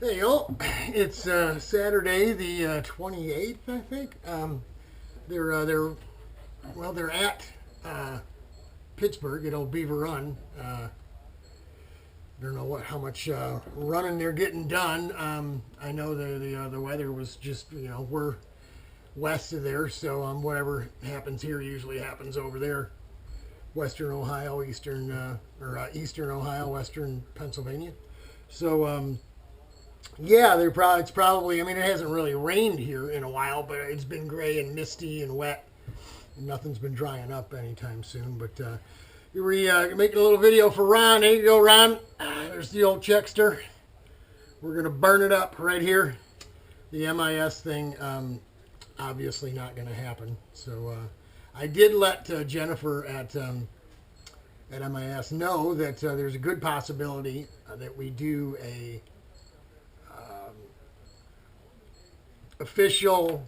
Hey y'all, it's Saturday the 28th, I think. They're at uh, Pittsburgh at Old Beaver Run. Don't know how much running they're getting done. I know the weather was just we're west of there, so whatever happens here usually happens over there, Western Ohio, Eastern Ohio, Western Pennsylvania. So yeah, it's probably. I mean, it hasn't really rained here in a while, but it's been gray and misty and wet. And nothing's been drying up anytime soon. But we're making a little video for Ron. There you go, Ron. There's the old Checkster. We're gonna burn it up right here. The MIS thing, obviously not gonna happen. So I did let Jennifer at MIS know that there's a good possibility that we do a official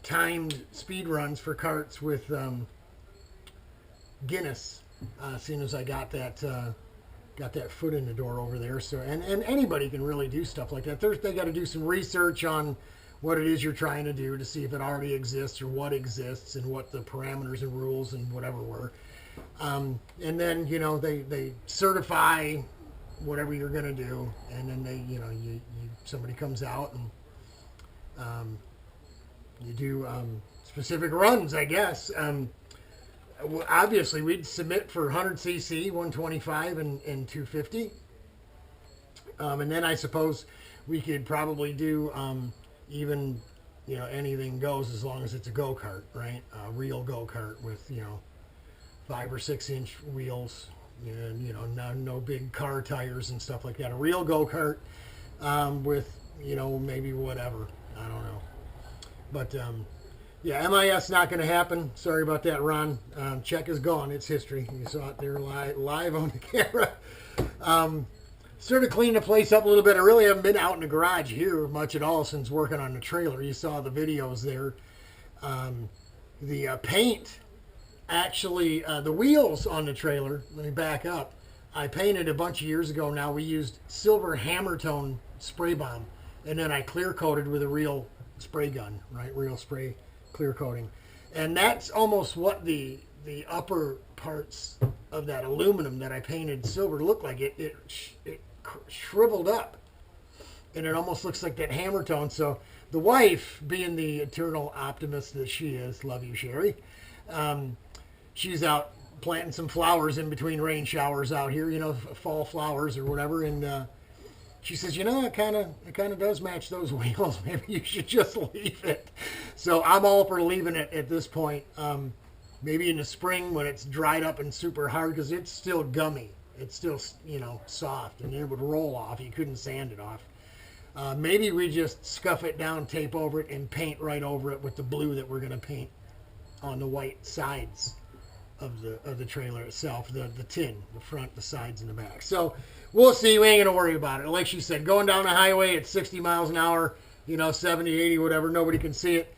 timed speed runs for carts with Guinness. As soon as I got that foot in the door over there, so and anybody can really do stuff like that. They got to do some research on what it is you're trying to do to see if it already exists or what exists and what the parameters and rules and whatever were. And then they certify whatever you're going to do, and then somebody comes out and you do specific runs, I guess. Obviously, we'd submit for 100cc, 125, and 250. And then I suppose we could probably do even, anything goes as long as it's a go-kart, right? A real go-kart with, 5 or 6 inch wheels and, no big car tires and stuff like that. A real go-kart with, maybe whatever. I don't know. But, yeah, MIS not going to happen. Sorry about that, Ron. Check is gone. It's history. You saw it there live on the camera. Sort of cleaned the place up a little bit. I really haven't been out in the garage here much at all since working on the trailer. You saw the videos there. The paint, actually, the wheels on the trailer, let me back up. I painted a bunch of years ago now. We used silver hammer tone spray bomb. And then I clear coated with a real spray gun, right? Real spray clear coating. And that's almost what the upper parts of that aluminum that I painted silver look like. It shriveled up. And it almost looks like that hammer tone. So the wife, being the eternal optimist that she is, love you, Sherry, she's out planting some flowers in between rain showers out here, fall flowers or whatever. And she says, it kind of does match those wheels. Maybe you should just leave it. So I'm all for leaving it at this point. Maybe in the spring when it's dried up and super hard, because it's still gummy. It's still, soft, and it would roll off. You couldn't sand it off. Maybe we just scuff it down, tape over it, and paint right over it with the blue that we're going to paint on the white sides of the trailer itself, the tin, the front, the sides, and the back. So we'll see. We ain't gonna worry about it. Like she said, going down the highway at 60 miles an hour, 70, 80, whatever, nobody can see it.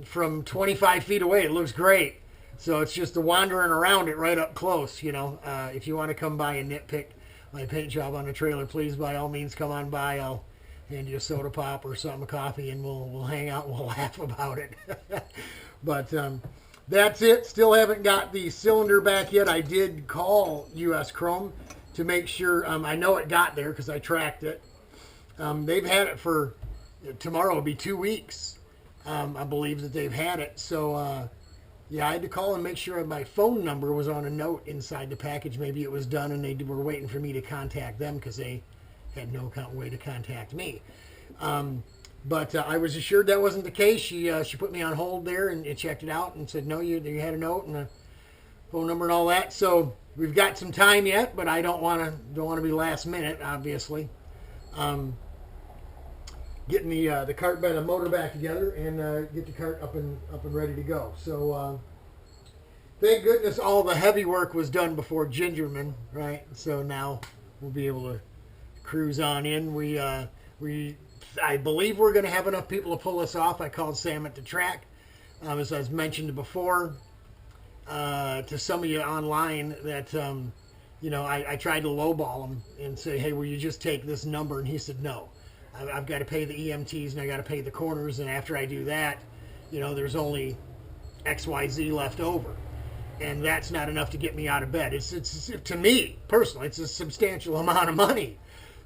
From 25 feet away, it looks great. So it's just the wandering around it right up close. If you want to come by and nitpick my paint job on the trailer, please by all means come on by. I'll hand you a soda pop or something, a coffee, and we'll hang out and we'll laugh about it. But that's it. Still haven't got the cylinder back yet. I did call US Chrome to make sure. I know it got there because I tracked it. They've had it for, tomorrow will be 2 weeks. I believe that they've had it. So, yeah, I had to call and make sure my phone number was on a note inside the package. Maybe it was done and they were waiting for me to contact them because they had no way to contact me. But I was assured that wasn't the case. She put me on hold there and checked it out and said, no, you had a note and a phone number and all that. So we've got some time yet, but I don't want to be last minute, obviously. Getting the cart by the motor back together and get the cart up and ready to go. So thank goodness all the heavy work was done before Gingerman, right? So now we'll be able to cruise on in. I believe we're going to have enough people to pull us off. I called Sam at the track, as I was mentioned before, to some of you online that I tried to lowball him and say, hey, will you just take this number? And he said, no. I've got to pay the EMTs and I got to pay the corners. And after I do that, there's only XYZ left over. And that's not enough to get me out of bed. It's to me, personally, it's a substantial amount of money.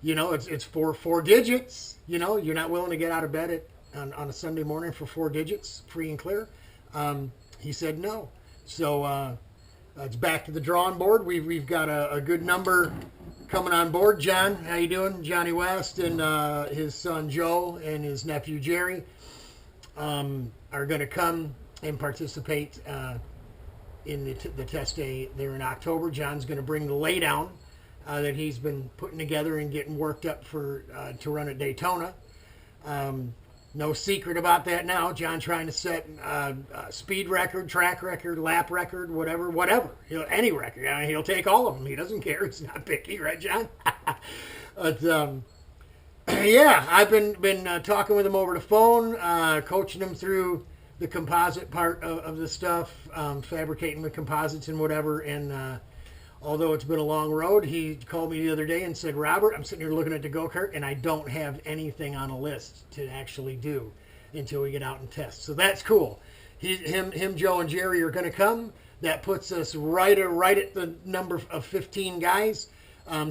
It's for 4 digits. You're not willing to get out of bed on a Sunday morning for 4 digits, free and clear. He said no. So it's back to the drawing board. We've got a good number coming on board. John, how you doing? Johnny West and his son Joe and his nephew Jerry are going to come and participate in the test day there in October. John's going to bring the laydown that he's been putting together and getting worked up for to run at Daytona. No secret about that now. John trying to set speed record, track record, lap record, whatever. Any record. He'll take all of them. He doesn't care. He's not picky, right, John? But yeah, I've been talking with him over the phone, coaching him through the composite part of the stuff, fabricating the composites and whatever. And although it's been a long road, he called me the other day and said, Robert, I'm sitting here looking at the go-kart and I don't have anything on a list to actually do until we get out and test. So that's cool. Him, Joe, and Jerry are going to come. That puts us right at the number of 15 guys.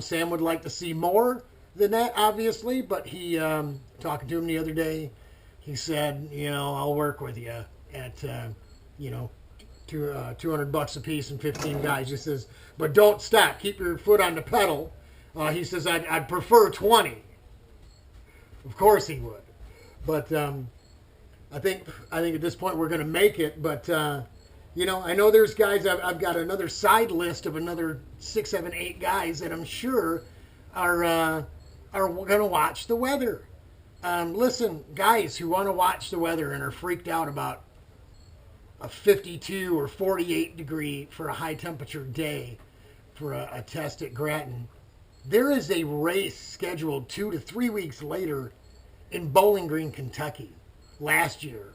Sam would like to see more than that, obviously, but he, talking to him the other day, he said, I'll work with you at, $200 a piece and 15 guys. He says, but don't stop. Keep your foot on the pedal. He says, I'd prefer 20. Of course he would. But I think at this point we're going to make it. But, I know there's guys, I've got another side list of another 6, 7, 8 guys that I'm sure are going to watch the weather. Listen, guys who want to watch the weather and are freaked out about a 52 or 48 degree for a high temperature day for a test at Grattan, there is a race scheduled 2 to 3 weeks later in Bowling Green, Kentucky. Last year,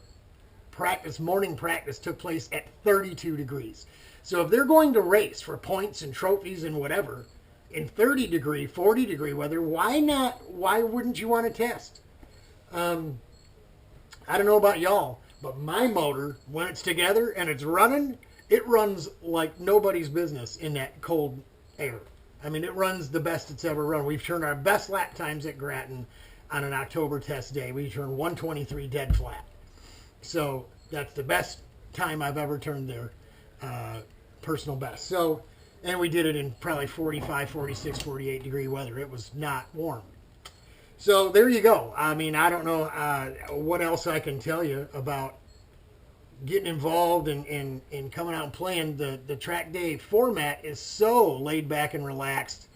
morning practice took place at 32 degrees. So if they're going to race for points and trophies and whatever in 30 degree, 40 degree weather, why not? Why wouldn't you want to test? I don't know about y'all, but my motor, when it's together and it's running, it runs like nobody's business in that cold air. I mean, it runs the best it's ever run. We've turned our best lap times at Grattan on an October test day. We turned 123 dead flat. So that's the best time I've ever turned there, personal best. So, and we did it in probably 45, 46, 48 degree weather. It was not warm. So there you go. I mean, I don't know what else I can tell you about getting involved and coming out and playing. The track day format is so laid back and relaxed.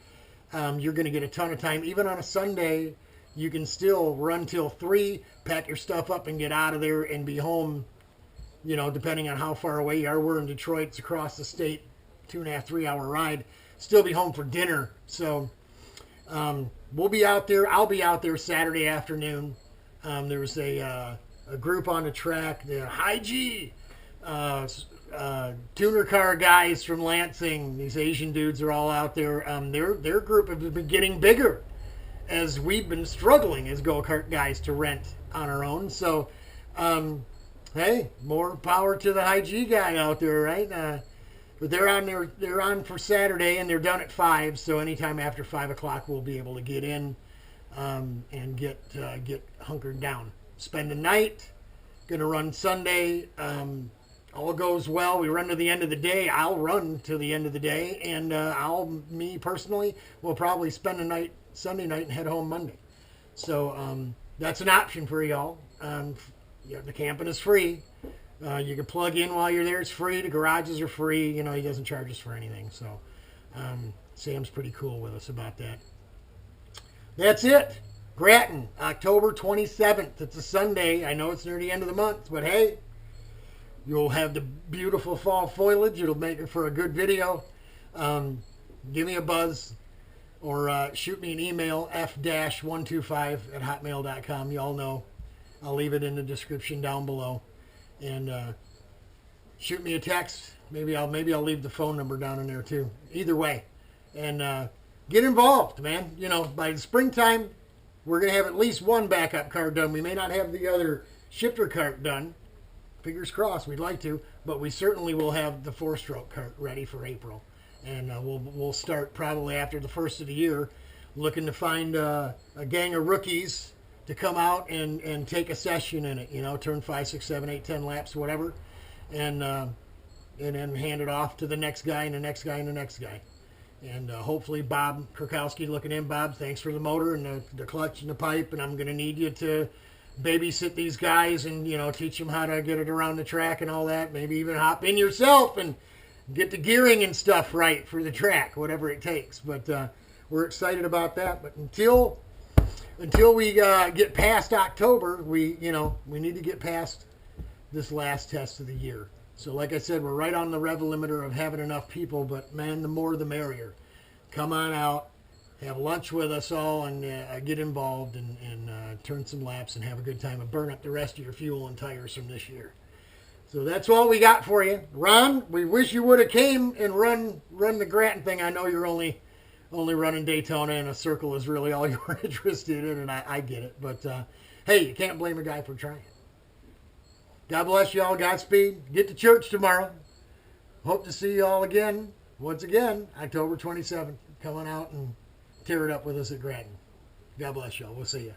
You're going to get a ton of time. Even on a Sunday, you can still run till 3, pack your stuff up and get out of there and be home, depending on how far away you are. We're in Detroit. It's across the state, 2.5, 3 hour ride. Still be home for dinner. So we'll be out there. I'll be out there Saturday afternoon. There was a group on the track, the High G tuner car guys from Lansing. These Asian dudes are all out there. Their group has been getting bigger as we've been struggling as go-kart guys to rent on our own. So, hey, more power to the High G guy out there, right? But they're on for Saturday, and they're done at 5. So anytime after 5 o'clock, we'll be able to get in and get hunkered down. Spend the night. Gonna run Sunday. All goes well. We run to the end of the day. I'll run to the end of the day, and me personally, will probably spend the night Sunday night and head home Monday. So that's an option for y'all. The camping is free. You can plug in while you're there. It's free. The garages are free. He doesn't charge us for anything. So Sam's pretty cool with us about that. That's it. Grattan, October 27th. It's a Sunday. I know it's near the end of the month, but hey, you'll have the beautiful fall foliage. It'll make it for a good video. Give me a buzz or shoot me an email, f-125@hotmail.com. Y'all know. I'll leave it in the description down below. And shoot me a text. Maybe I'll leave the phone number down in there too. Either way, and get involved, man. You know, by the springtime, we're going to have at least one backup cart done. We may not have the other shifter cart done. Fingers crossed, we'd like to, but we certainly will have the 4-stroke cart ready for April. And we'll start probably after the first of the year, looking to find a gang of rookies to come out and take a session in it. You know, turn 5, 6, 7, 8, 10 laps, whatever, and then hand it off to the next guy and the next guy and the next guy. And hopefully Bob Kurkowski looking in. Bob, thanks for the motor and the clutch and the pipe, and I'm going to need you to babysit these guys and, you know, teach them how to get it around the track and all that. Maybe even hop in yourself and get the gearing and stuff right for the track, whatever it takes. But we're excited about that. But until we get past October, we need to get past this last test of the year. So like I said, we're right on the rev limiter of having enough people, but man, the more the merrier. Come on out, have lunch with us all, and get involved and turn some laps and have a good time and burn up the rest of your fuel and tires from this year. So that's all we got for you. Ron, we wish you would have came and run the Grattan thing. I know you're only running Daytona, and a circle is really all you're interested in, and I get it. But, hey, you can't blame a guy for trying. God bless you all. Godspeed. Get to church tomorrow. Hope to see you all again. Once again, October 27th. Come on out and tear it up with us at Grattan. God bless you all. We'll see you.